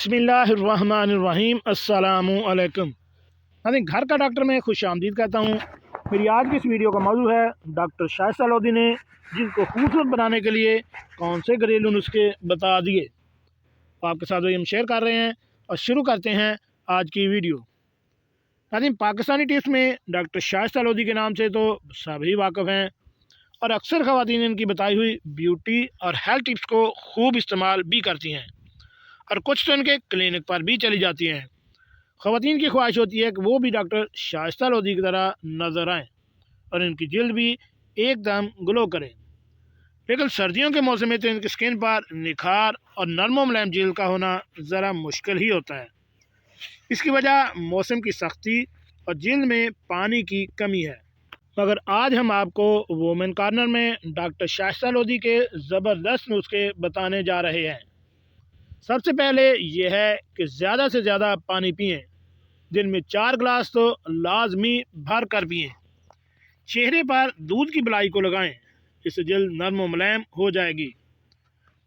बिस्मिल्लाहिर्रहमानिर्रहीम अस्सलामुअलैकुम। नाज़रीन, घर का डॉक्टर में खुश आमदीद कहता हूँ। मेरी आज की इस वीडियो का मौजू है डॉक्टर शाइस्ता लोधी ने जिसको खूबसूरत बनाने के लिए कौन से घरेलू नुस्खे बता दिए। तो आपके साथ वही हम शेयर कर रहे हैं और शुरू करते हैं आज की वीडियो। नाज़रीन, पाकिस्तानी टिप्स में डॉक्टर शाइस्ता लोधी के नाम से तो सभी वाकिफ़ हैं और अक्सर ख़वातीन इनकी बताई हुई ब्यूटी और हेल्थ टिप्स को खूब इस्तेमाल भी करती हैं और कुछ तो इनके क्लिनिक पर भी चली जाती हैं। ख़वातीन की ख्वाहिश होती है कि वो भी डॉक्टर शाइस्ता लोधी की तरह नज़र आएँ और इनकी जल्द भी एकदम ग्लो करे। लेकिन सर्दियों के मौसम में तो इनकी स्किन पर निखार और नरम मुलायम जल्द का होना ज़रा मुश्किल ही होता है। इसकी वजह मौसम की सख्ती और जल्द में पानी की कमी है। मगर आज हम आपको वोमेन कॉर्नर में डॉक्टर शाइस्ता लोधी के ज़बरदस्त नुस्खे बताने जा रहे हैं। सबसे पहले यह है कि ज़्यादा से ज़्यादा पानी पिएं। दिन में 4 गिलास तो लाजमी भर कर पिएं। चेहरे पर दूध की मलाई को लगाएं, इससे जल्द नरम व मुलायम हो जाएगी।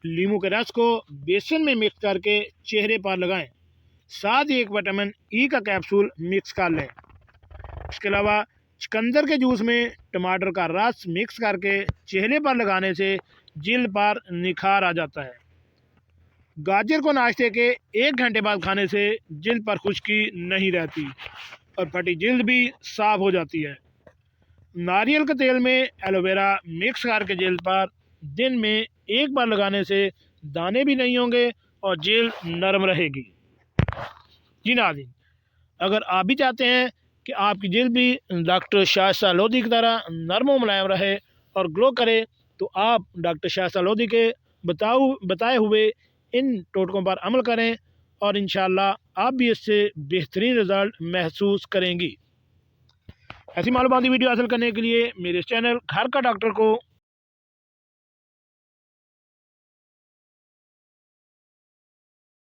लीमू के रस को बेसन में मिक्स करके चेहरे पर लगाएं। साथ ही एक विटामिन ई का कैप्सूल मिक्स कर लें। इसके अलावा चुकंदर के जूस में टमाटर का रस मिक्स करके चेहरे पर लगाने से जल्द पर निखार आ जाता है। गाजर को नाश्ते के 1 घंटे बाद खाने से जल्द पर खुश्की नहीं रहती और फटी जल्द भी साफ हो जाती है। नारियल के तेल में एलोवेरा मिक्स करके जल्द पर दिन में 1 बार लगाने से दाने भी नहीं होंगे और जल्द नरम रहेगी। जी नाज़रीन, अगर आप भी चाहते हैं कि आपकी जल्द भी डॉक्टर शाइस्ता लोधी की तरह नरम व मुलायम रहे और ग्लो करे, तो आप डॉक्टर शाइस्ता लोधी के बताए हुए इन टोटकों पर अमल करें और इंशाअल्लाह आप भी इससे बेहतरीन रिज़ल्ट महसूस करेंगी। ऐसी मालूमाती वीडियो हासिल करने के लिए मेरे चैनल घर का डॉक्टर को